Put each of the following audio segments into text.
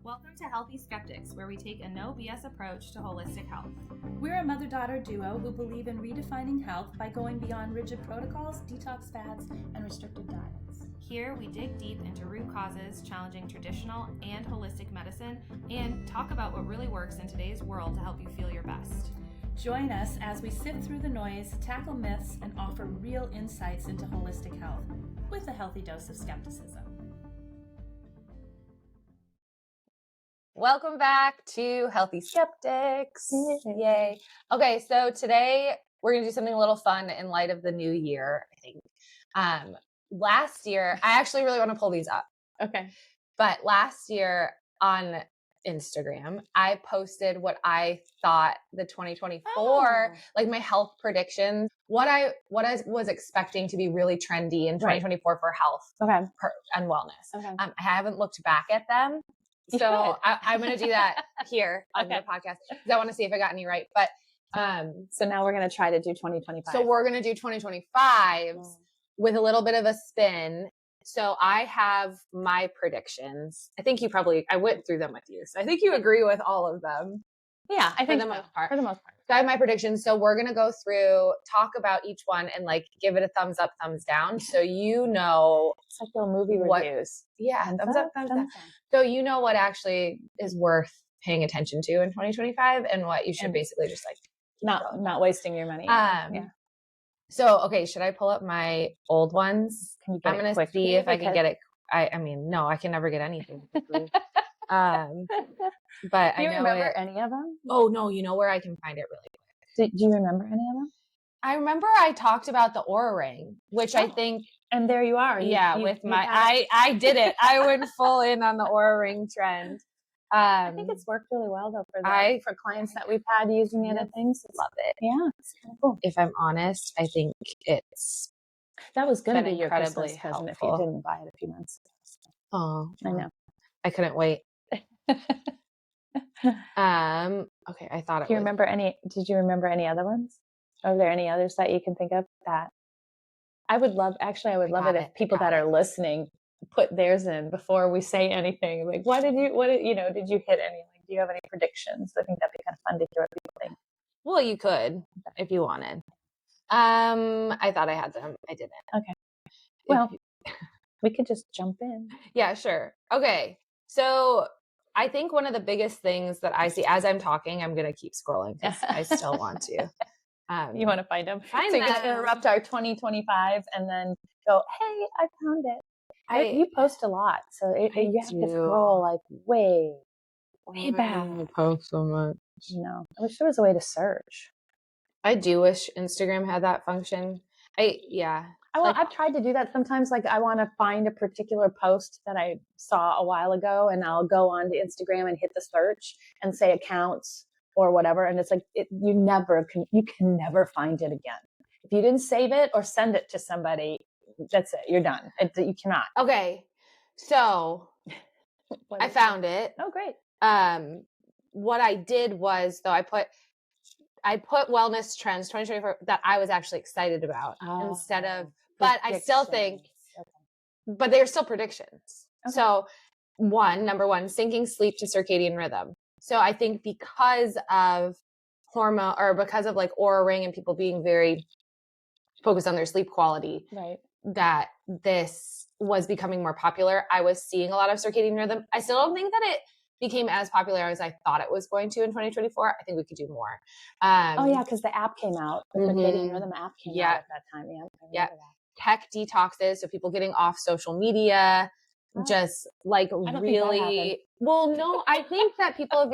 Welcome to Healthy Skeptics, where we take a no BS approach to holistic health. We're a mother-daughter duo who believe in redefining health by going beyond rigid protocols, detox fads, and restricted diets. Here, we dig deep into root causes, challenging traditional and holistic medicine, and talk about what really works in today's world to help you feel your best. Join us as we sift through the noise, tackle myths, and offer real insights into holistic health with a healthy dose of skepticism. Welcome back to Healthy Skeptics. Yay. Okay, so today we're going to do something a little fun in light of the new year, I think. Last year, I actually really want to pull these up. Okay. But last year on Instagram, I posted what I thought the 2024, like my health predictions, what I was expecting to be really trendy in 2024 for health and wellness. Okay. I haven't looked back at them. So I'm going to do that here on the podcast because I want to see if I got any right. But so now we're going to try to do 2025. So we're going to do 2025 with a little bit of a spin. So I have my predictions. I think I went through them with you. So I think you agree with all of them. Yeah, I think for the most part. So I have my predictions. So we're going to go through, talk about each one and like give it a thumbs up, thumbs down. So you know. It's like little movie reviews. Yeah, thumbs up, thumbs down. So you know what actually is worth paying attention to in 2025 and what you should basically just like. Not wasting your money. So, okay, should I pull up my old ones? Can you get I'm going to see if I can get it. I mean, no, I can never get anything quickly. But do you I know remember any of them? Oh, no, you know where I can find it really quick. Do you remember any of them? I remember I talked about the Oura Ring, which I think. And there you are. I did it. I went full in on the Oura Ring trend. I think it's worked really well though for clients that we've had using it and things. Love it. Yeah, it's kind of cool. If I'm honest, I think that was going to be your incredibly Christmas present if helpful. you didn't buy it a few months ago. Oh, I know. I couldn't wait. Okay, I thought it. Did you remember any other ones? Are there any others that you can think of that I would love it if people that are listening put theirs in before we say anything. Like, did you hit any, like, do you have any predictions? I think that'd be kind of fun to hear what people think. Well, you could if you wanted. I thought I had them. I didn't. Okay. Well, we could just jump in. Yeah, sure. Okay. So I think one of the biggest things that I see as I'm talking, I'm going to keep scrolling because I still want to. You want to find them? Find so them. You're going to interrupt our 2025 and then go, hey, I found it. You post a lot. So you have to scroll like way back. I post so much. No, I wish there was a way to search. I do wish Instagram had that function. I've tried to do that sometimes. Like I want to find a particular post that I saw a while ago and I'll go on to Instagram and hit the search and say accounts or whatever. And it's like, you can never find it again. If you didn't save it or send it to somebody, that's it. You're done. You cannot. Okay. So I found it. Oh, great. What I did was though, I put wellness trends 2024 that I was actually excited about instead of, but I still think, but they're still predictions. Okay. So number one, syncing sleep to circadian rhythm. So I think because of hormone or because of like Oura Ring and people being very focused on their sleep quality, right, that this was becoming more popular. I was seeing a lot of circadian rhythm. I still don't think that it became as popular as I thought it was going to in 2024. I think we could do more. Because the app came out. The circadian rhythm app came out at that time. Yeah. Tech detoxes. So people getting off social media. Just like really, well, no, I think that people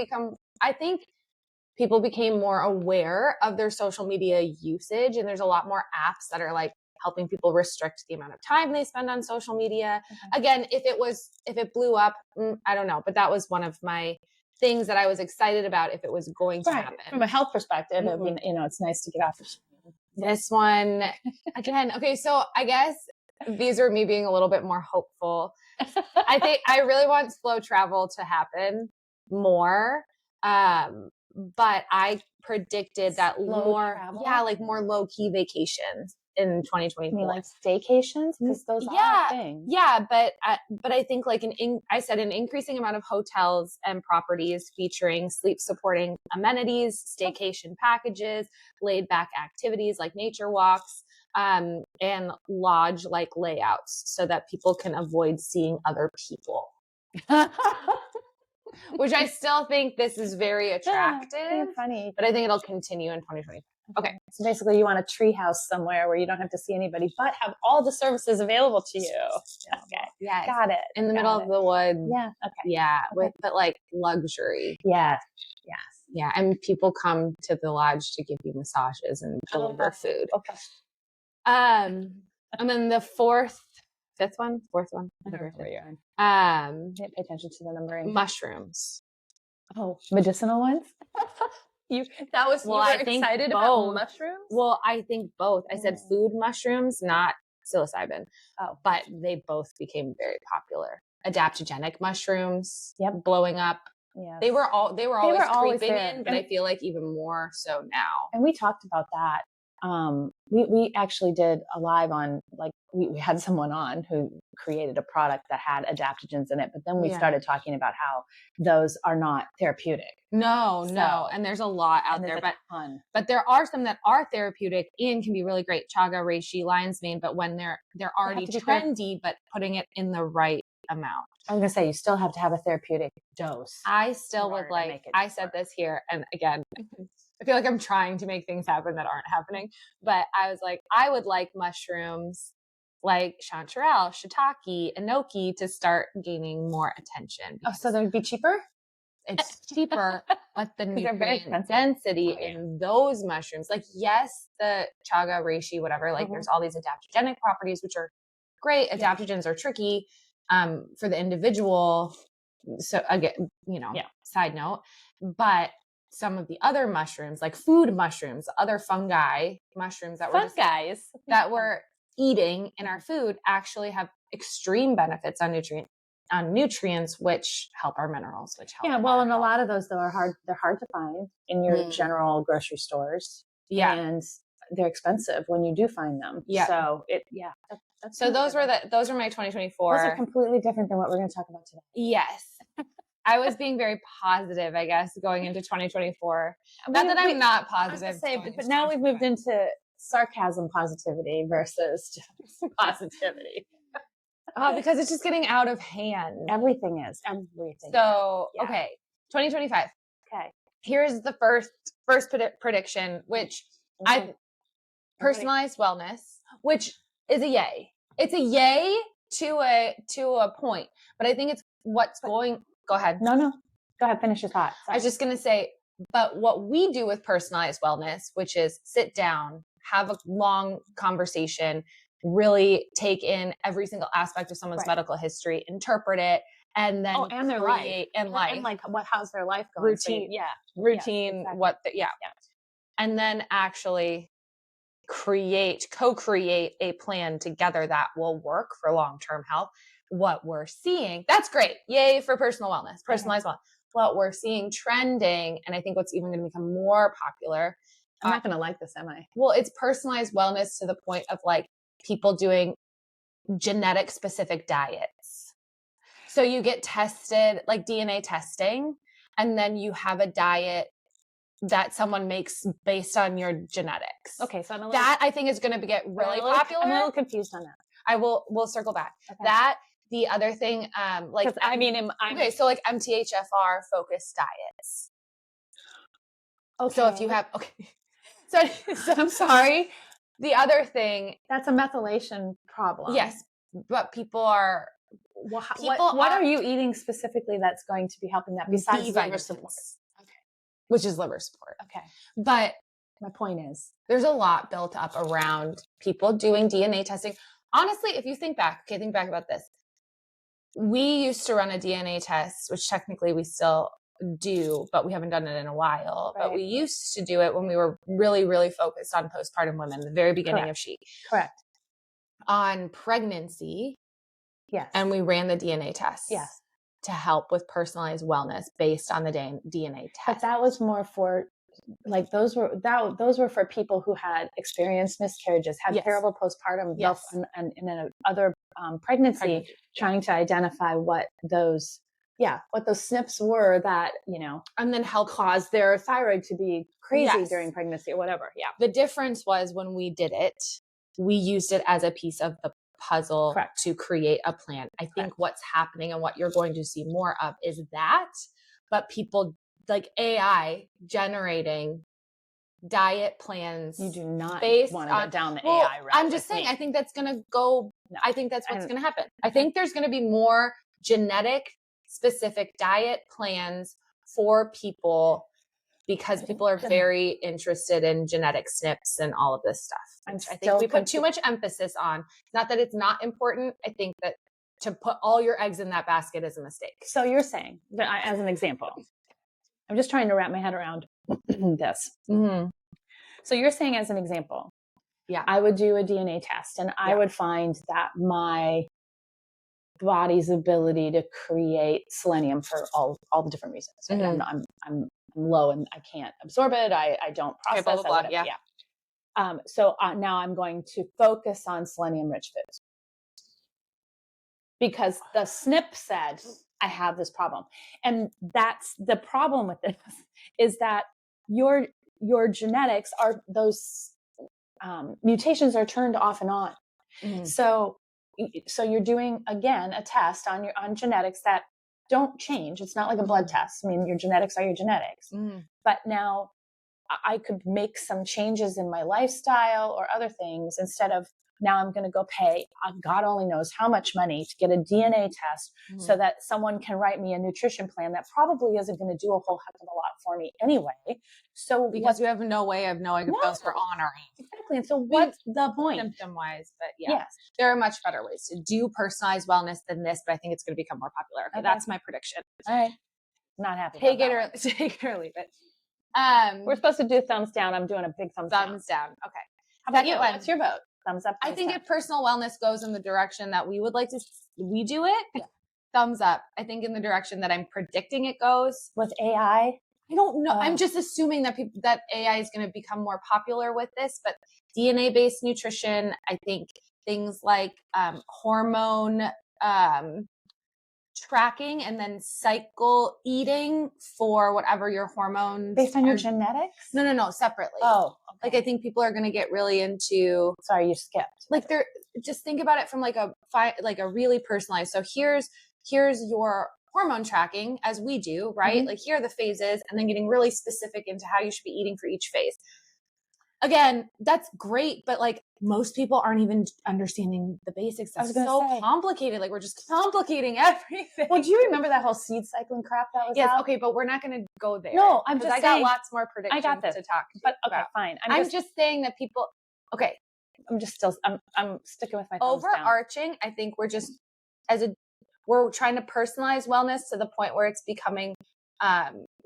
became more aware of their social media usage, and there's a lot more apps that are like helping people restrict the amount of time they spend on social media. Okay. Again, if it blew up, I don't know, but that was one of my things that I was excited about if it was going to happen. From a health perspective, I mean, it's nice to get off this one again. Okay. So I guess these are me being a little bit more hopeful. I think I really want slow travel to happen more. But I predicted that more low key vacations. in I 2024. mean, like staycations, because those are things. Yeah, but I think like I said an increasing amount of hotels and properties featuring sleep supporting amenities, staycation packages, laid back activities like nature walks, and lodge like layouts so that people can avoid seeing other people. Which I still think this is very attractive. Funny. But I think it'll continue in 2025. Okay. So basically you want a tree house somewhere where you don't have to see anybody, but have all the services available to you. Okay. Yes. Got it. In the middle of the woods. Yeah. Okay. Yeah. But like luxury. Yes. Yes. Yeah. And people come to the lodge to give you massages and deliver food. Okay. And then the fourth one. Whatever you're on. Pay attention to the numbering. Mushrooms. Oh, medicinal ones? You were excited about mushrooms? Well, I think both. I said food mushrooms, not psilocybin. Oh. But they both became very popular. Adaptogenic mushrooms, blowing up. Yes. They were always creeping there. in, but I feel like even more so now. And we talked about that. We actually did a live on, like, we had someone on who created a product that had adaptogens in it, but then we started talking about how those are not therapeutic. No. And there's a lot out there, but there are some that are therapeutic and can be really great. Chaga, reishi, lion's mane, but when they're already trendy, but putting it in the right amount. I was going to say, you still have to have a therapeutic dose. I still would like, I said this here, and again, I feel like I'm trying to make things happen that aren't happening, but I was like, I would like mushrooms like chanterelle, shiitake, enoki to start gaining more attention. Oh, so they'd be cheaper? It's cheaper, but the nutrient density in those mushrooms, like, yes, the chaga, reishi, whatever, like there's all these adaptogenic properties, which are great. Adaptogens are tricky for the individual. So again, side note, but some of the other mushrooms, like food mushrooms, other fungi mushrooms that we're eating in our food actually have extreme benefits on nutrients, which help our minerals, which help. Yeah, well, and a lot of those though they're hard to find in your general grocery stores. Yeah. And they're expensive when you do find them. Yeah. So so those are my 2024. Those are completely different than what we're going to talk about today. Yes. I was being very positive, I guess, going into 2024. Not that I'm not positive. But now we've moved into sarcasm positivity versus just positivity. Because it's just getting out of hand. Everything is. So, okay, 2025. Okay. Here's the first prediction, which personalized wellness, which is a yay. It's a yay to a point, but I think it's go ahead. No. Go ahead. Finish your thought. Sorry. I was just going to say, but what we do with personalized wellness, which is sit down, have a long conversation, really take in every single aspect of someone's medical history, interpret it, and then and their life and like how's their life going? Routine. Routine. Exactly. And then actually co-create a plan together that will work for long-term health. What we're seeing, that's great. Yay for personal wellness, personalized wellness. What we're seeing trending, and I think what's even going to become more popular. I'm not going to like this, am I? Well, it's personalized wellness to the point of like people doing genetic specific diets. So you get tested, like DNA testing, and then you have a diet that someone makes based on your genetics. Okay, so I think is going to get really popular. I'm a little confused on that. We'll circle back. Okay. The other thing, so like MTHFR focused diets. Okay. So if you have, so I'm sorry. The other thing. That's a methylation problem. Yes. But people are. What are you eating specifically that's going to be helping that besides liver support? Okay. Which is liver support. Okay. But my point is, there's a lot built up around people doing DNA testing. Honestly, if you think back about this. We used to run a DNA test, which technically we still do, but we haven't done it in a while. Right. But we used to do it when we were really, really focused on postpartum women, the very beginning of Chic. Correct. On pregnancy. Yes. And we ran the DNA test. Yes. To help with personalized wellness based on the DNA test. But that was more for like those were for people who had experienced miscarriages, had terrible postpartum, and in another pregnancy, trying to identify what those SNPs were that, and then help cause their thyroid to be crazy during pregnancy or whatever. Yeah. The difference was when we did it, we used it as a piece of the puzzle to create a plan. I think what's happening and what you're going to see more of is that, but people like AI generating diet plans. You do not want to go down the AI route. I'm just saying, I think that's going to go, I think that's what's going to happen. I think there's going to be more genetic specific diet plans for people because people are very interested in genetic SNPs and all of this stuff. I think we put too much emphasis on, not that it's not important. I think that to put all your eggs in that basket is a mistake. So you're saying, as an example, I'm just trying to wrap my head around this. Mm-hmm. So you're saying, as an example, yeah, I would do a DNA test and I would find that my body's ability to create selenium for all the different reasons. Right? Mm-hmm. I'm low and I can't absorb it. I don't process it. Blah, blah, blah, so now I'm going to focus on selenium rich foods because the SNP said I have this problem. And that's the problem with this, is that your genetics are, those mutations are turned off and on. Mm-hmm. So you're doing, again, a test on genetics that don't change. It's not like a blood test. I mean, your genetics are your genetics. Mm-hmm. But now I could make some changes in my lifestyle or other things instead of now I'm going to go pay God only knows how much money to get a DNA test so that someone can write me a nutrition plan that probably isn't going to do a whole heck of a lot for me anyway. So because we have no way of knowing if those are on or off. Exactly. And so what's the point? Symptom-wise, but yes, there are much better ways to do personalized wellness than this, but I think it's going to become more popular. Okay. That's my prediction. All right. Not happy. Take it or leave it. We're supposed to do thumbs down. I'm doing a big thumbs down. Okay. How about you? What's your vote? Thumbs up. I think if personal wellness goes in the direction that we would like to, we do it. Thumbs up. I think in the direction that I'm predicting it goes with AI. I don't know. I'm just assuming that that AI is going to become more popular with this, but DNA-based nutrition, I think things like hormone tracking and then cycle eating for whatever your hormones based on your genetics. No, separately. Oh, okay. Like I think people are going to get really into. Sorry, you skipped. Like they're just think about it from like a really personalized. So here's your hormone tracking as we do, right? Mm-hmm. Like here are the phases, and then getting really specific into how you should be eating for each phase. Again, that's great, but like most people aren't even understanding the basics. That's so complicated. Like we're just complicating everything. Well, do you remember that whole seed cycling crap that was out? Okay, but we're not going to go there. No, I'm just saying. I got lots more predictions to talk but okay, about. Fine. I'm just saying that people, okay. I'm sticking with my thumbs overarching, down. I think we're just, we're trying to personalize wellness to the point where it's becoming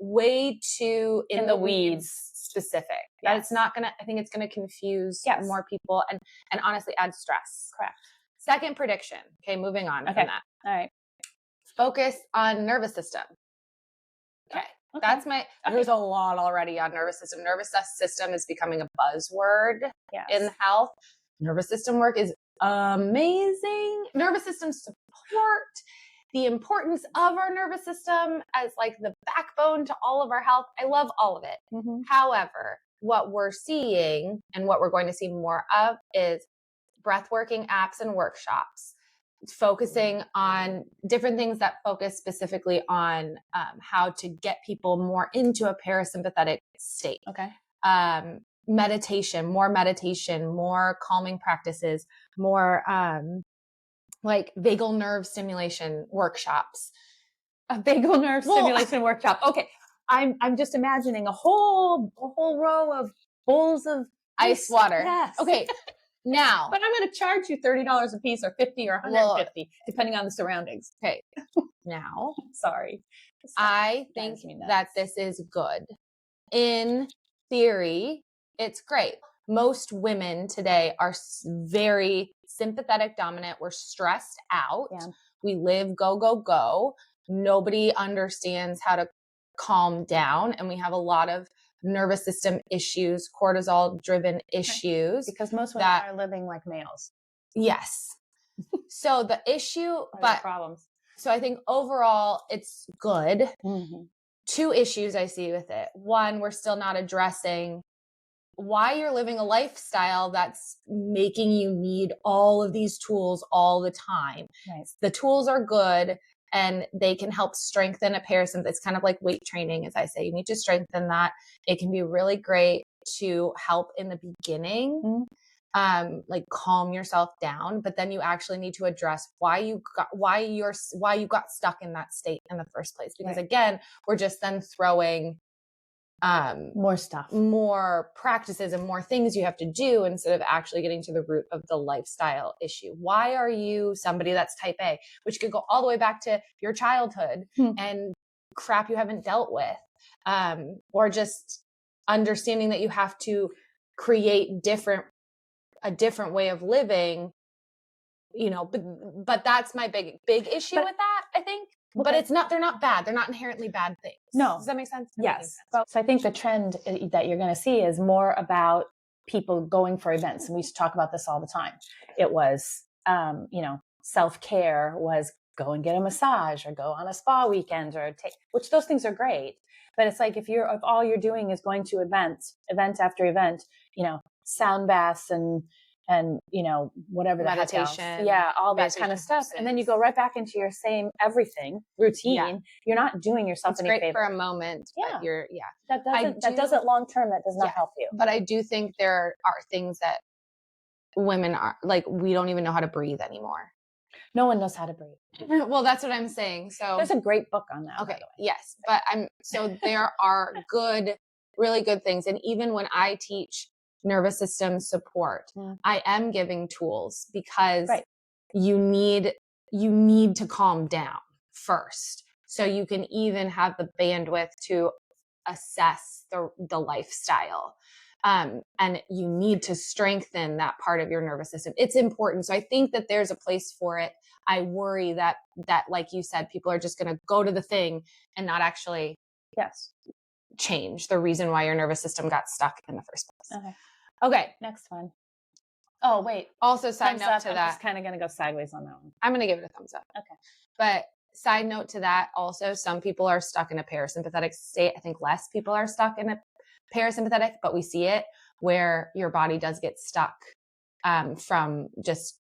way too in the weeds specific. Yes. That it's not going to, I think it's going to confuse more people and honestly add stress. Correct. Second prediction. Okay, moving on from that. All right. Focus on nervous system. Okay. That's there's a lot already on nervous system. Nervous system is becoming a buzzword in health. Nervous system work is amazing. Nervous system support, the importance of our nervous system as like the backbone to all of our health. I love all of it. Mm-hmm. However, what we're seeing and what we're going to see more of is breathworking apps and workshops, focusing on different things that focus specifically on how to get people more into a parasympathetic state. Okay. Meditation, more calming practices, more like vagal nerve stimulation workshops. A vagal nerve stimulation workshop. Okay. I'm just imagining a whole row of bowls of ice water. Yes. Okay. Now. But I'm going to charge you $30 a piece or $50 or $150, depending on the surroundings. Okay. Now. Sorry. I think that this is good. In theory, it's great. Most women today are very sympathetic dominant. We're stressed out. Yeah. We live go. Nobody understands how to calm down. And we have a lot of nervous system issues, cortisol driven issues. Because most women are living like males. Yes. So the issue, but problems. So I think overall it's good. Mm-hmm. 2 issues I see with it. One, we're still not addressing why you're living a lifestyle that's making you need all of these tools all the time. Right. The tools are good and they can help strengthen a parasympathetic. It's kind of like weight training, as I say. You need to strengthen that. It can be really great to help in the beginning, like calm yourself down, but then you actually need to address why you got stuck in that state in the first place. Because again, we're just then throwing more practices and more things you have to do instead of actually getting to the root of the lifestyle issue. Why are you somebody that's type A, which could go all the way back to your childhood and crap you haven't dealt with, or just understanding that you have to create a different way of living, but that's my big issue with that, I think. But they're not bad. They're not inherently bad things. No. Does that make sense? Yes. So I think the trend that you're going to see is more about people going for events. And we used to talk about this all the time. It was, self-care was go and get a massage or go on a spa weekend which those things are great. But it's like if all you're doing is going to event after event, sound baths and whatever the meditation, heck else. Yeah, all that kind of stuff. And then you go right back into your same everything routine. Yeah. You're not doing yourself any favor. It's great for a moment, but that doesn't long term. That does not help you. But I do think there are things that women are like, we don't even know how to breathe anymore. No one knows how to breathe. Well, that's what I'm saying. So there's a great book on that. Okay. Yes. But so there are really good things. And even when I teach nervous system support, I am giving tools because you need to calm down first. So you can even have the bandwidth to assess the lifestyle. And you need to strengthen that part of your nervous system. It's important. So I think that there's a place for it. I worry that like you said, people are just going to go to the thing and not actually change the reason why your nervous system got stuck in the first place. Okay. Next one. Oh, wait. Also, side note to that. I'm just kind of going to go sideways on that one. I'm going to give it a thumbs up. Okay. But side note to that, also, some people are stuck in a parasympathetic state. I think less people are stuck in a parasympathetic, but we see it where your body does get stuck from just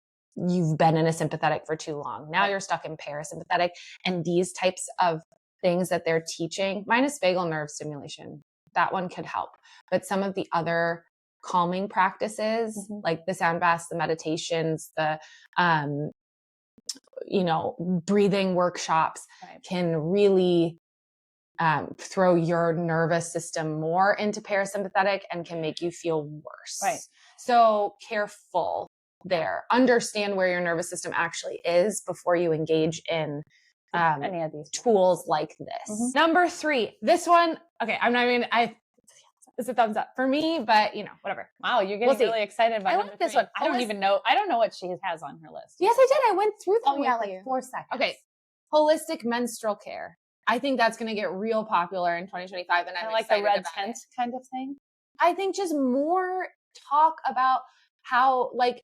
you've been in a sympathetic for too long. Now you're stuck in parasympathetic. And these types of things that they're teaching, minus vagal nerve stimulation, that one could help. But some of the other calming practices, like the sound baths, the meditations, the, breathing workshops can really throw your nervous system more into parasympathetic and can make you feel worse. Right. So careful there. Understand where your nervous system actually is before you engage in any of these tools like this. Number 3, this one. Okay. It's a thumbs up for me, but whatever. Wow. You're getting really excited about number 3. This one. I don't even know. I don't know what she has on her list. Yes, I did. I went through them. Oh yeah. Like 4 seconds. Okay. Holistic menstrual care. I think that's going to get real popular in 2025. And I'm like the red tent kind of thing. I think just more talk about how like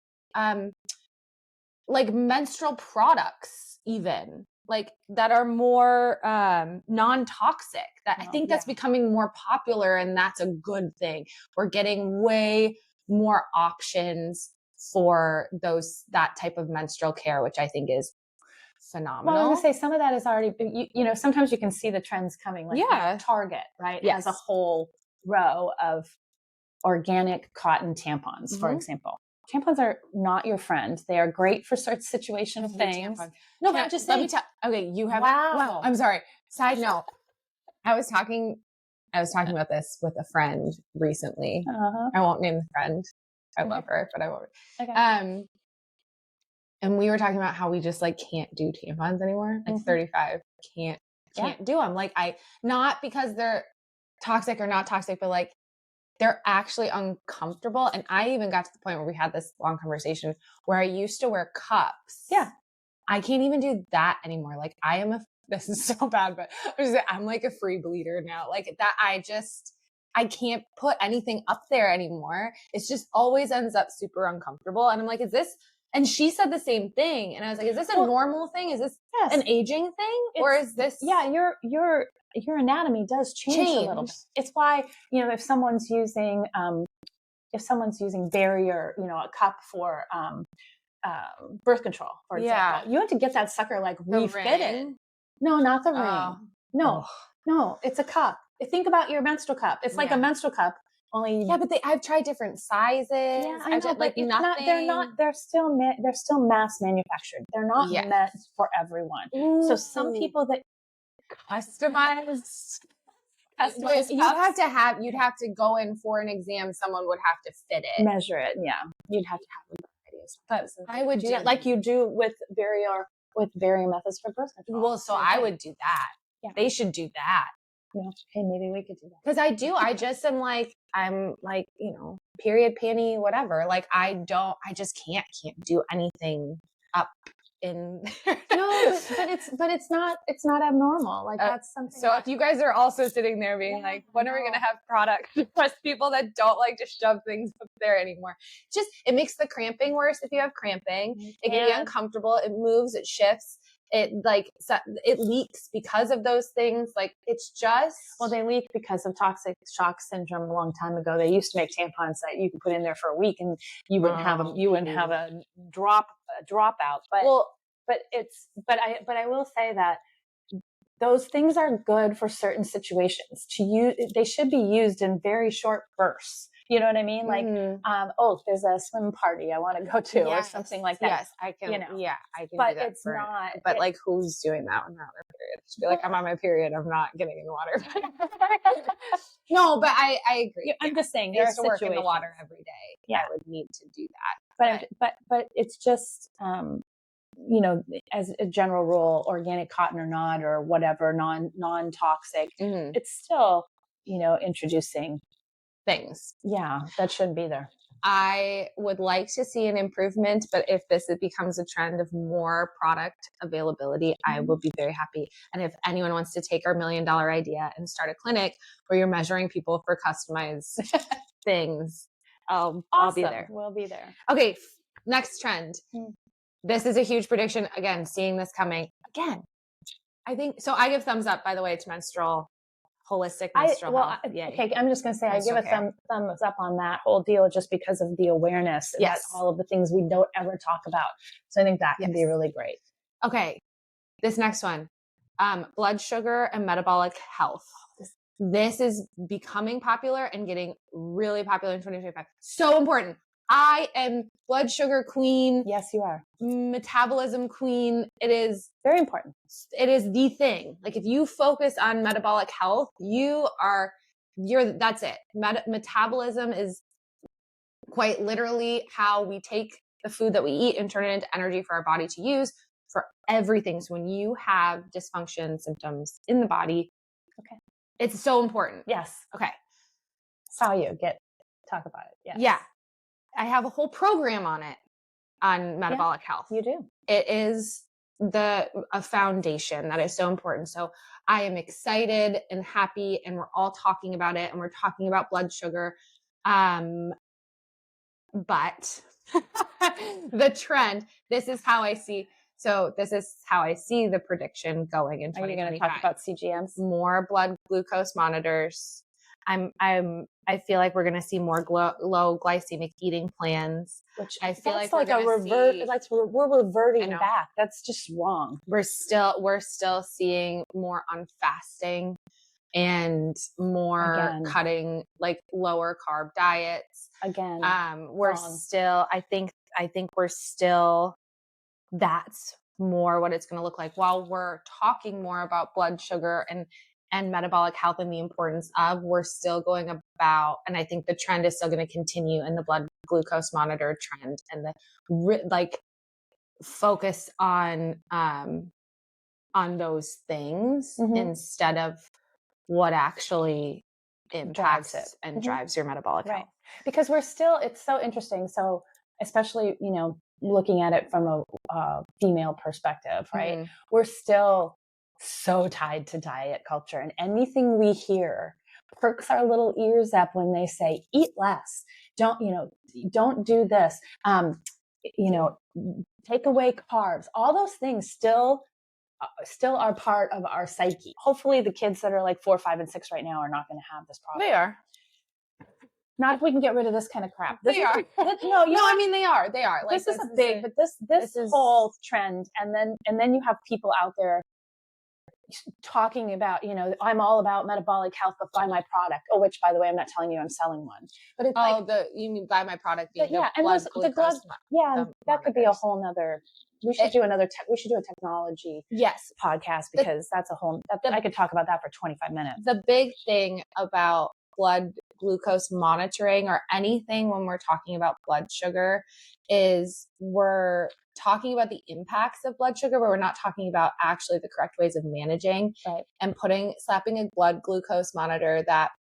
menstrual products even like that are more non-toxic. I think that's becoming more popular, and that's a good thing. We're getting way more options for that type of menstrual care, which I think is phenomenal. Well, I was going to say some of that is already, sometimes you can see the trends coming, like Target, right? Yes. Has a whole row of organic cotton tampons, for example. Tampons are not your friend. They are great for certain situational things. No, but I'm just saying. Let me tell. Okay, you have. Wow. I'm sorry. Side note. I was talking about this with a friend recently. I won't name the friend. I love her, but I won't. Okay. And we were talking about how we just like can't do tampons anymore. Like 35 can't do them. Like not because they're toxic or not toxic, but like they're actually uncomfortable. And I even got to the point where we had this long conversation where I used to wear cups. Yeah. I can't even do that anymore. Like this is so bad, but I'm like a free bleeder now. Like that, I can't put anything up there anymore. It's just always ends up super uncomfortable. And I'm like, is this, and she said the same thing. And I was like, is this a normal thing? Is this an aging thing? Or is this? Yeah, your anatomy does change a little bit. It's why, if someone's using barrier, a cup for birth control, for example, you have to get that sucker like refitted. No, not the ring. No, it's a cup. Think about your menstrual cup. It's like a menstrual cup. Only but I've tried different sizes. Yeah, I know, but it's not. They're still mass manufactured. They're not meant for everyone. Ooh. So some people that customized. You'd have to go in for an exam. Someone would have to fit it, measure it. Yeah, you'd have to have but I would do that like you do with varying methods for birth control. Well, so I would do that. Yeah. They should do that. Hey, maybe we could do that. Because I just am like, I'm like, period panty, whatever. Like I just can't do anything up in. No, but it's not abnormal. Like that's something. So if you guys are also sitting there being like, when are we going to have products for people that don't like to shove things up there anymore? It makes the cramping worse if you have cramping. It can be uncomfortable. It moves, it shifts. It leaks because of those things. Like it's just. Well, they leak because of toxic shock syndrome a long time ago. They used to make tampons that you could put in there for a week and you wouldn't have a drop out. But I will say that those things are good for certain situations. They should be used in very short bursts. You know what I mean? Like, there's a swim party I want to go to, or something like that. Yes, I can. Yeah, I can. But do that it's not. But like, who's doing that when they're on their period? Just be like, I'm on my period. I'm not getting in the water. No, but I agree. I'm just saying, I used to work in the water every day. Yeah, I would need to do that. But it's just. As a general rule, organic cotton or not, or whatever, non-toxic, it's still, introducing things. Yeah, that shouldn't be there. I would like to see an improvement, but if this becomes a trend of more product availability, I will be very happy. And if anyone wants to take our $1 million idea and start a clinic where you're measuring people for customized things, I'll be there. We'll be there. Okay, next trend. This is a huge prediction. Again, seeing this coming. Again, I think, so I give thumbs up, by the way, to holistic menstrual health. Okay, I'm just going to say I give a thumbs up on that whole deal just because of the awareness. Yes. That's all of the things we don't ever talk about. So I think that can be really great. Okay, this next one, blood sugar and metabolic health. This is becoming popular and getting really popular in 2025. So important. I am blood sugar queen. Yes, you are. Metabolism queen. It is very important. It is the thing. Like if you focus on metabolic health, that's it. Metabolism is quite literally how we take the food that we eat and turn it into energy for our body to use for everything. So when you have dysfunction symptoms in the body, it's so important. Yes. Okay. Saw you talk about it. Yes. Yeah. I have a whole program on metabolic health. You do. It is a foundation that is so important. So I am excited and happy, and we're all talking about it, and we're talking about blood sugar. But the trend, this is how I see the prediction going in 2025. Are you going to talk about CGMs? More blood glucose monitors. I feel like we're going to see more low glycemic eating plans, which I feel like we're reverting back. That's just wrong. We're still seeing more on fasting and more cutting, like lower carb diets. Again, we're still, I think we're still, that's more what it's going to look like. While we're talking more about blood sugar and metabolic health and the importance of, we're still going about, and I think the trend is still going to continue in the blood glucose monitor trend and the focus on those things instead of what actually impacts it and drives your metabolic health. Because it's so interesting. So especially, looking at it from a female perspective, right? We're still so tied to diet culture, and anything we hear perks our little ears up when they say, eat less. Don't do this. Take away carbs. All those things still are part of our psyche. Hopefully the kids that are like 4, 5, and 6 right now are not going to have this problem. They are. Not if we can get rid of this kind of crap. They are. I mean, they are. They are. Like, this is a big, but this whole trend. And then you have people out there talking about, I'm all about metabolic health, but buy my product. Oh, which, by the way, I'm not telling you I'm selling one. But it's you mean buy my product being and the blood, that could be a whole nother. We should do we should do a technology podcast, because I could talk about that for 25 minutes. The big thing about blood glucose monitoring or anything when we're talking about blood sugar is we're talking about the impacts of blood sugar, but we're not talking about actually the correct ways of managing, and slapping a blood glucose monitor that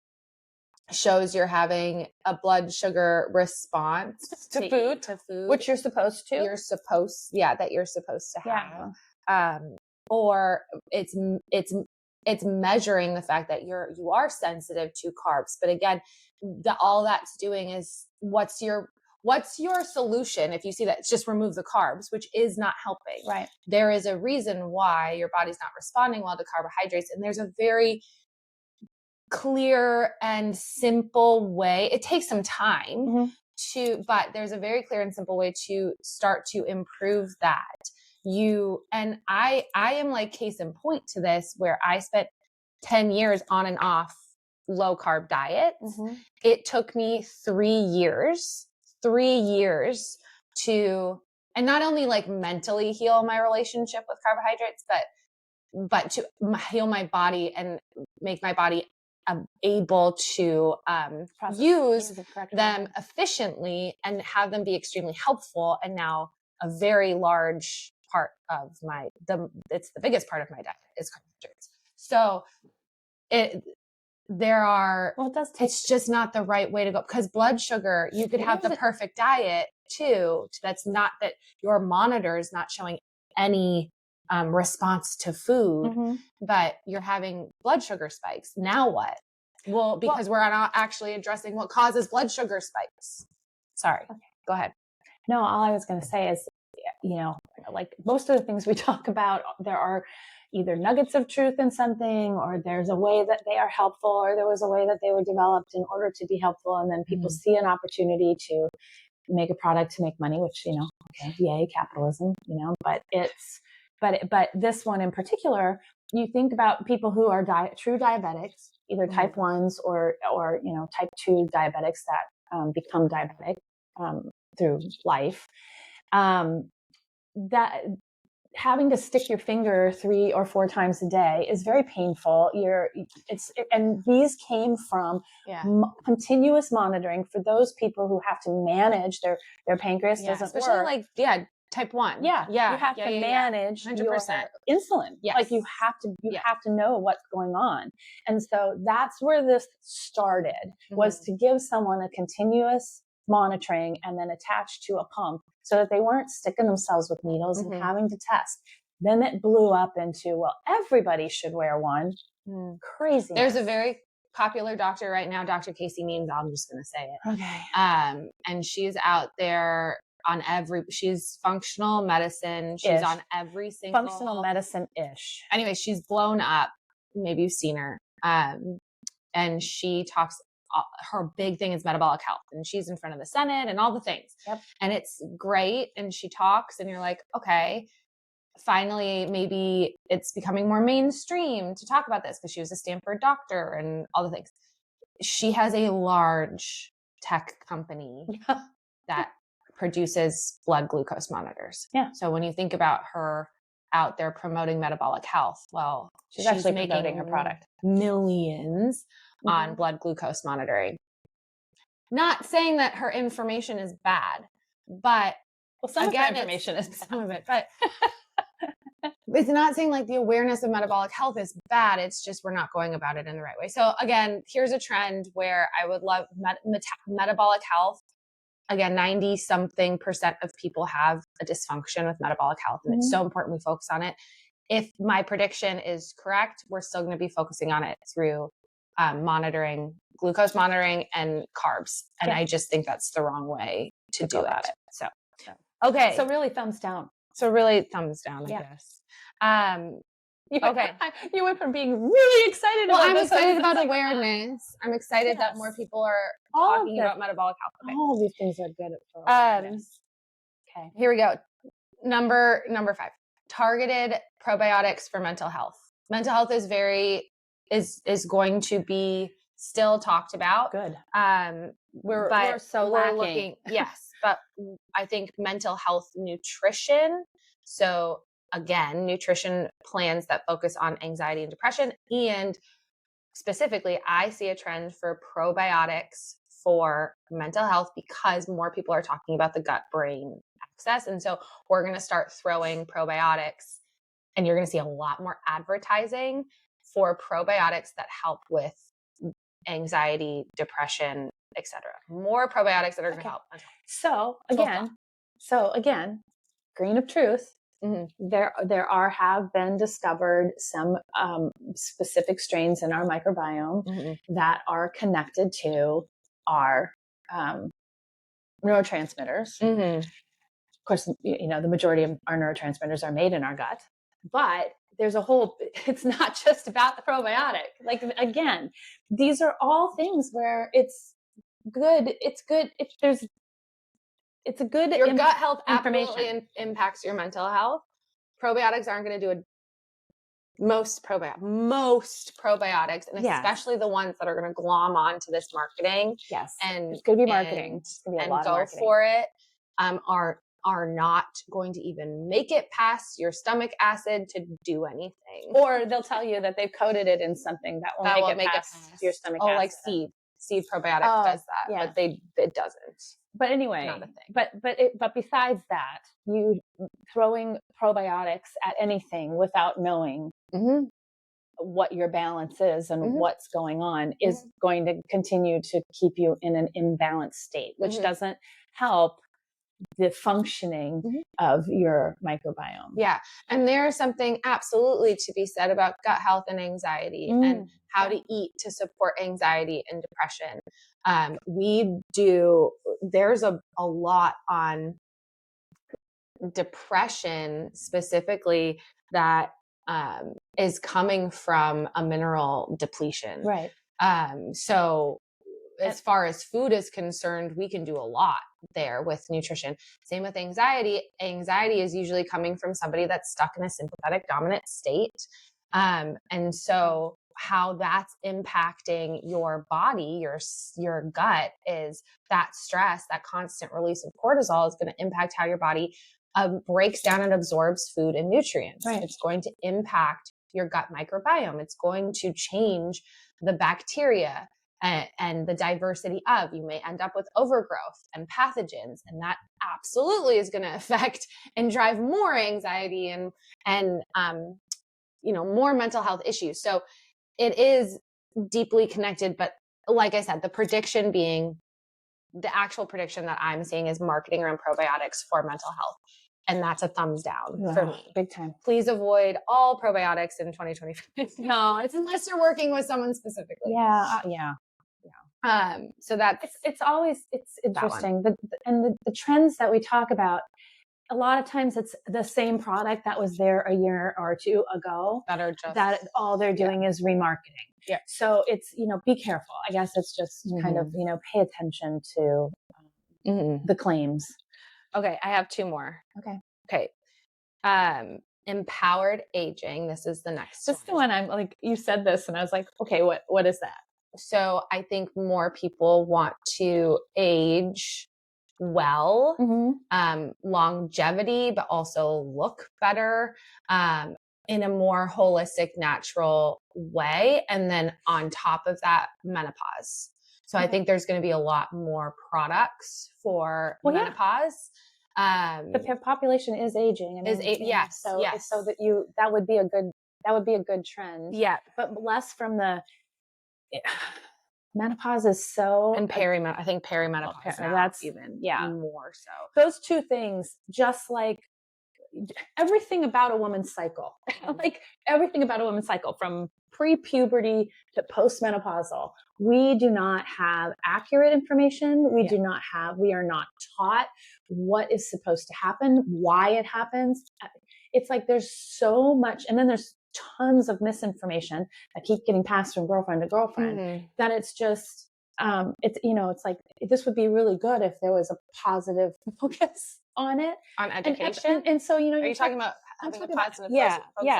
shows you're having a blood sugar response to food, which you're supposed to. That you're supposed to have. Or it's measuring the fact that you are sensitive to carbs. But again, all that's doing is what's your solution? If you see that, it's just remove the carbs, which is not helping. Right. There is a reason why your body's not responding well to carbohydrates. And there's a very clear and simple way. It takes some time but there's a very clear and simple way to start to improve that. I am like case in point to this, where I spent 10 years on and off low carb diets. It took me 3 years to, and not only like mentally heal my relationship with carbohydrates, but to heal my body and make my body able to use them efficiently and have them be extremely helpful. And now a very large part of it's the biggest part of my diet is carbohydrates. So it's just not the right way to go, because blood sugar, you could have the perfect diet too. That's not that your monitor is not showing any response to food, but you're having blood sugar spikes. Now what? Well, because we're not actually addressing what causes blood sugar spikes. Sorry. Okay. Go ahead. No, all I was going to say is, like most of the things we talk about, there are either nuggets of truth in something, or there's a way that they are helpful, or there was a way that they were developed in order to be helpful. And then people see an opportunity to make a product to make money, which, yay, capitalism, but this one in particular, you think about people who are true diabetics, either type 1s or type 2 diabetics that become diabetic through life. That having to stick your finger 3 or 4 times a day is very painful. And these came from continuous monitoring for those people who have to manage their pancreas doesn't especially work. Type 1. You have to manage 100%. your insulin. Yes. Like you have to know what's going on. And so that's where this started, was to give someone a continuous monitoring and then attached to a pump, so that they weren't sticking themselves with needles and having to test. Then it blew up into, well, everybody should wear one. Crazy. There's a very popular doctor right now, Dr. Casey Means. I'm just going to say it. Okay. And she's out there on she's functional medicine. She's on every single functional medicine-ish. Anyway, she's blown up. Maybe you've seen her. And she talks, her big thing is metabolic health, and she's in front of the Senate and all the things. And it's great. And she talks and you're like, okay, finally, maybe it's becoming more mainstream to talk about this, because she was a Stanford doctor and all the things. She has a large tech company that produces blood glucose monitors. So when you think about her out there promoting metabolic health, well, she's actually promoting her product. Millions on blood glucose monitoring. Not saying that her information is bad, but some of her information is some of it, but it's not saying like the awareness of metabolic health is bad. It's just we're not going about it in the right way. So again, here's a trend where I would love metabolic health. Again, 90-something% of people have a dysfunction with metabolic health, and it's so important we focus on it. If my prediction is correct, we're still going to be focusing on it through monitoring, glucose monitoring and carbs. And Okay. I just think that's the wrong way to do about it. it. So, okay. So really thumbs down. So really thumbs down, I Yeah. guess. Okay. You went from being really excited Well, about I'm this. excited about awareness. I'm excited that more people are talking about metabolic health. Okay. All these things are good for awareness. Okay. Here we go. Number 5. Targeted probiotics for mental health. Mental health is going to be still talked about. Good. We're so lacking. Yes, but I think mental health nutrition. So again, nutrition plans that focus on anxiety and depression, and specifically, I see a trend for probiotics for mental health because more people are talking about the gut-brain axis. And so we're going to start throwing probiotics, and you're going to see a lot more advertising for probiotics that help with anxiety, depression, etc. More probiotics that are going to help. So again, grain of truth. Mm-hmm. There have been discovered some specific strains in our microbiome mm-hmm. that are connected to our neurotransmitters. Mm-hmm. Of course, the majority of our neurotransmitters are made in our gut, but it's not just about the probiotic. Like, again, these are all things where it's good. It's good if there's. It's a good your gut health absolutely impacts your mental health. Probiotics aren't going to do most probiotics, and especially the ones that are going to glom onto this marketing. Yes, and it's going to be marketing. It's going to be a lot of marketing. For it. Are not going to even make it past your stomach acid to do anything. Or they'll tell you that they've coated it in something that will make it past your stomach acid. Like seed probiotics does that, yeah. But it doesn't. But anyway, not a thing. But besides that, you throwing probiotics at anything without knowing mm-hmm. what your balance is and mm-hmm. what's going on mm-hmm. is going to continue to keep you in an imbalanced state, which mm-hmm. doesn't help the functioning mm-hmm. of your microbiome. Yeah. And there's something absolutely to be said about gut health and anxiety and how to eat to support anxiety and depression. There's a lot on depression specifically that is coming from a mineral depletion. Right. So as far as food is concerned, we can do a lot there with nutrition. Same with anxiety. Anxiety is usually coming from somebody that's stuck in a sympathetic dominant state. And so how that's impacting your body, your gut, is that stress, that constant release of cortisol is going to impact how your body breaks down and absorbs food and nutrients. Right. It's going to impact your gut microbiome. It's going to change the bacteria and the diversity of. You may end up with overgrowth and pathogens, and that absolutely is going to affect and drive more anxiety and more mental health issues. So it is deeply connected, but like I said, the actual prediction that I'm seeing is marketing around probiotics for mental health. And that's a thumbs down for me. Big time. Please avoid all probiotics in 2025. No, it's unless you're working with someone specifically. Yeah. So that's it's interesting. The trends that we talk about, a lot of times it's the same product that was there a year or two ago that all they're doing is remarketing. Yeah. So it's, be careful. I guess it's just kind of, pay attention to the claims. Okay. I have 2 more. Okay. Empowered aging. This is the next one. This is the one I'm like, you said this and I was like, okay, what is that? So I think more people want to age well, longevity, but also look better in a more holistic, natural way. And then on top of that, menopause. So I think there's going to be a lot more products for menopause. The population is aging. Yes. So that would be a good trend. Yeah. But less from menopause is so, and I think perimenopause that's even more so. Those 2 things, just like everything about a woman's cycle, like everything about a woman's cycle, from pre-puberty to postmenopausal, we do not have accurate information. We are not taught what is supposed to happen, why it happens. It's like there's so much, and then there's tons of misinformation that keep getting passed from girlfriend to girlfriend, that it's just, it's like, this would be really good if there was a positive focus on it. On education. And so, are you talking about having a positive focus on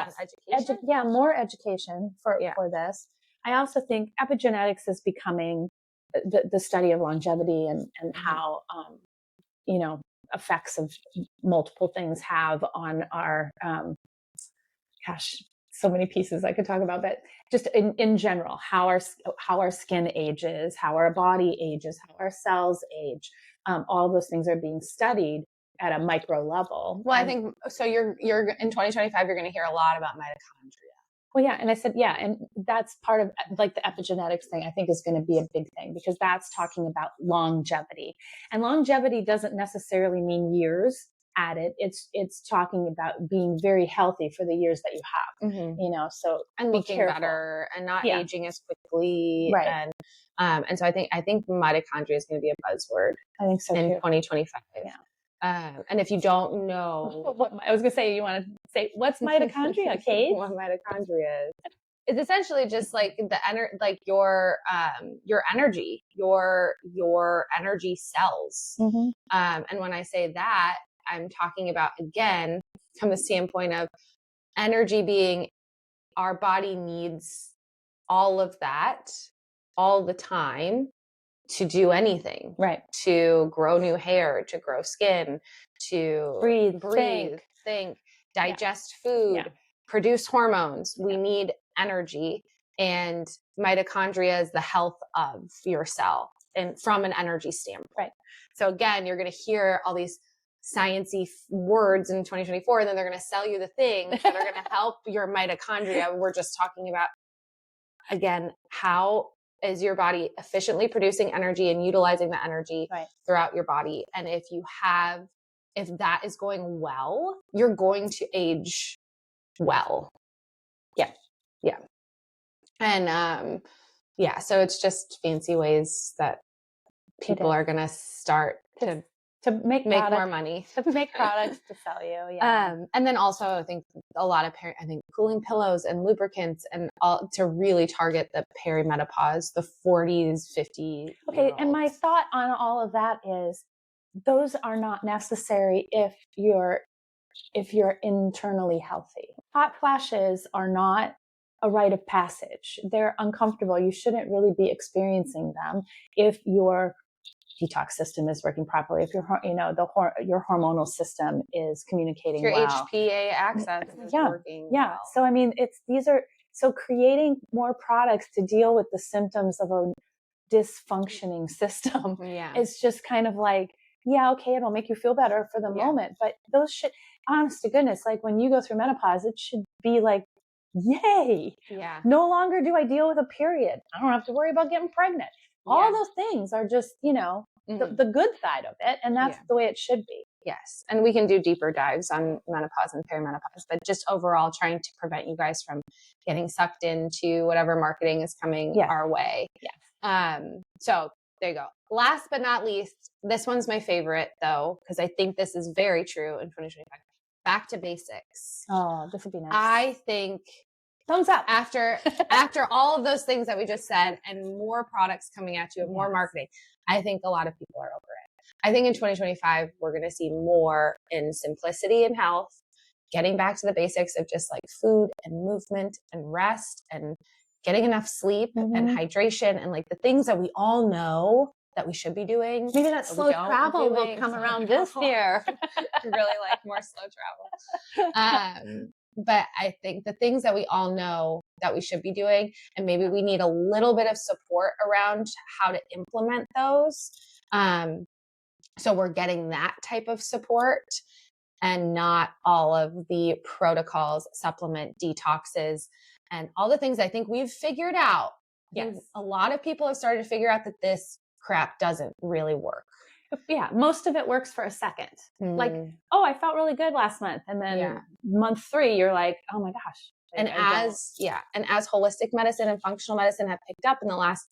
education? More education for this. I also think epigenetics is becoming the study of longevity and how, effects of multiple things have on our, so many pieces I could talk about, but just in general, how our skin ages, how our body ages, how our cells age. All those things are being studied at a micro level. Well, I think so. You're in 2025. You're going to hear a lot about mitochondria. Well, yeah, and I said and that's part of like the epigenetics thing. I think is going to be a big thing because that's talking about longevity, and longevity doesn't necessarily mean years added. It's talking about being very healthy for the years that you have. So and looking better and not aging as quickly, right? And so I think mitochondria is going to be a buzzword. I think so in too. 2025. Yeah. And if you don't know, I was going to say, you want to say, what's mitochondria, Kate? What mitochondria is? It's essentially just like your energy, your energy cells. And when I say that, I'm talking about, again, from the standpoint of energy being, our body needs all of that all the time to do anything, right? To grow new hair, to grow skin, to breathe, think, digest food, produce hormones. We need energy, and mitochondria is the health of your cell, and from an energy standpoint. Right. So again, you're going to hear all these sciencey words in 2024, and then they're going to sell you the things that are going to help your mitochondria. We're just talking about, again, how is your body efficiently producing energy and utilizing the energy throughout your body. And if that is going well, you're going to age well. Yeah. Yeah. And, so it's just fancy ways that people are going to start to make more money, to make products to sell you. Yeah. And then also I think a lot of cooling pillows and lubricants and all to really target the perimenopause, the 40s, 50s. Okay. And my thought on all of that is those are not necessary if you're internally healthy. Hot flashes are not a rite of passage. They're uncomfortable. You shouldn't really be experiencing them if your detox system is working properly, if your hormonal system is communicating your well. HPA axis is working well. So I mean, creating more products to deal with the symptoms of a dysfunctioning system. It's just kind of like, it'll make you feel better for the moment, but those should, honest to goodness, like when you go through menopause, it should be like, yay! Yeah. No longer do I deal with a period. I don't have to worry about getting pregnant. All those things are just, the good side of it. And that's the way it should be. Yes. And we can do deeper dives on menopause and perimenopause, but just overall trying to prevent you guys from getting sucked into whatever marketing is coming our way. Yes. So there you go. Last but not least, this one's my favorite though, because I think this is very true in 2025. Back to basics. Oh, this would be nice. I think thumbs up after all of those things that we just said and more products coming at you and more marketing. I think a lot of people are over it. I think in 2025, we're going to see more in simplicity and health, getting back to the basics of just like food and movement and rest and getting enough sleep and hydration and like the things that we all know that we should be doing. Maybe that slow travel will come around this year. Really like more slow travel. But I think the things that we all know that we should be doing, and maybe we need a little bit of support around how to implement those. So we're getting that type of support and not all of the protocols, supplement detoxes, and all the things I think we've figured out. Yes. A lot of people have started to figure out that this crap doesn't really work. Yeah, most of it works for a second. Like, I felt really good last month. And then month 3, you're like, oh my gosh, And as holistic medicine and functional medicine have picked up in the last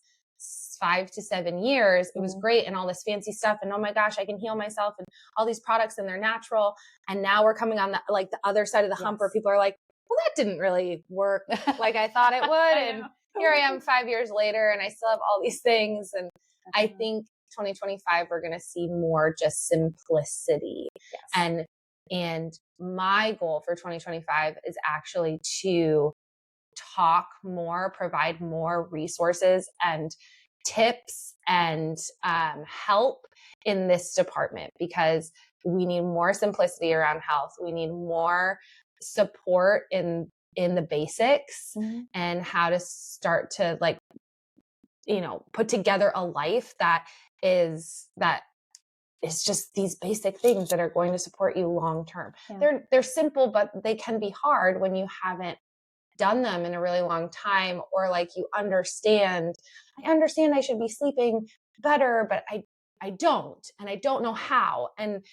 5 to 7 years, it was great, and all this fancy stuff, and oh my gosh, I can heal myself, and all these products, and they're natural. And now we're coming on the other side of the hump where people are like, well, that didn't really work like I thought it would. And here I am 5 years later, and I still have all these things. And I think 2025, we're going to see more just simplicity. Yes. And my goal for 2025 is actually to talk more, provide more resources and tips and help in this department, because we need more simplicity around health. We need more support in the basics and how to start to put together a life that is just these basic things that are going to support you long term. Yeah. They're simple, but they can be hard when you haven't done them in a really long time, or I understand I should be sleeping better, but I don't, and I don't know how, and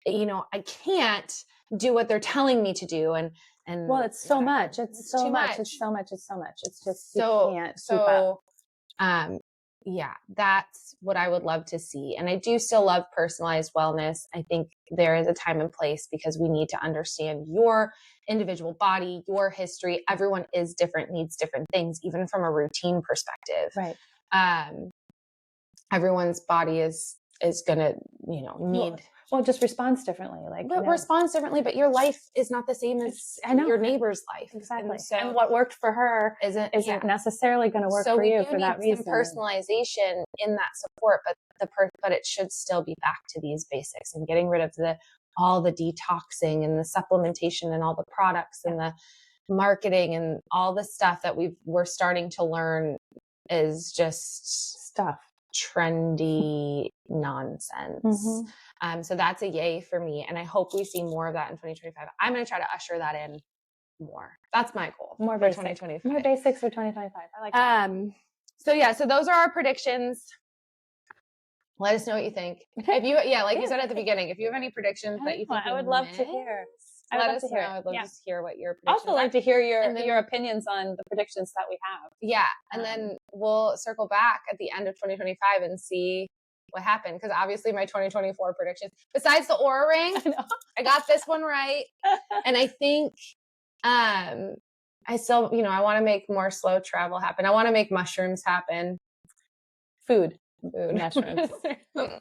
I can't do what they're telling me to do, and well, it's so much. It's so much. It's so much. It's just you can't keep up. Yeah, that's what I would love to see. And I do still love personalized wellness. I think there is a time and place, because we need to understand your individual body, your history. Everyone is different, needs different things, even from a routine perspective. Right. Everyone's body is going to, need. Well, it just responds differently. Responds differently, but your life is not the same as your neighbor's life. Exactly. And what worked for her isn't necessarily going to work for you for that reason. Some personalization in that support, but it should still be back to these basics and getting rid of all the detoxing and the supplementation and all the products and the marketing and all the stuff that we're starting to learn is just stuff. Trendy nonsense. So that's a yay for me. And I hope we see more of that in 2025. I'm going to try to usher that in more. That's my goal. More for 2025. More basics for 2025. I like that. So those are our predictions. Let us know what you think. If you, you said at the beginning, if you have any predictions that you think I would love to hear. Let us know. I'd love to hear what your predictions are. Also like to hear your opinions on the predictions that we have. Yeah. And then we'll circle back at the end of 2025 and see what happened. Because obviously my 2024 predictions, besides the Oura ring, I got this one right. And I think I still, I want to make more slow travel happen. I want to make mushrooms happen. Food mushrooms.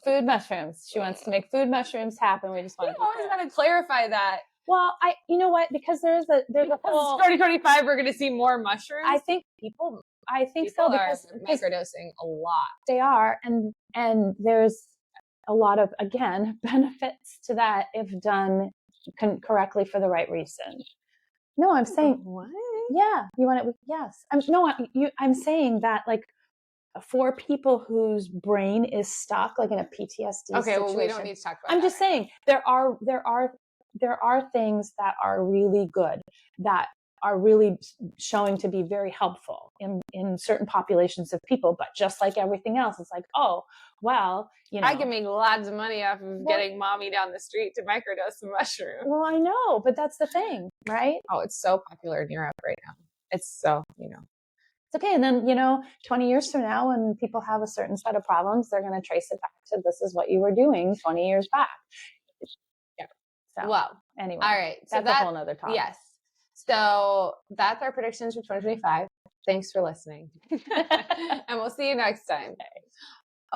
Food mushrooms. She wants to make food mushrooms happen. We just want to always got to clarify that. Well, you know what? Because there's a whole 2025. We're going to see more mushrooms. I think people so, because microdosing a lot. They are, and there's a lot of benefits to that if done correctly for the right reason. No, I'm saying what? Yeah, you want it? Yes. I'm saying that for people whose brain is stuck, like in a PTSD situation. Well, we don't need to talk about I'm just saying there are things that are really good, that are really showing to be very helpful in certain populations of people. But just like everything else, it's like, oh, well, I can make lots of money off of getting mommy down the street to microdose some mushrooms. Well, I know, but that's the thing, right? Oh, it's so popular in Europe right now. It's so, It's okay. And then, 20 years from now, when people have a certain set of problems, they're going to trace it back to this is what you were doing 20 years back. Yeah. So, anyway. All right. So that's a whole nother topic. Yes. So that's our predictions for 2025. Thanks for listening. And we'll see you next time. Okay.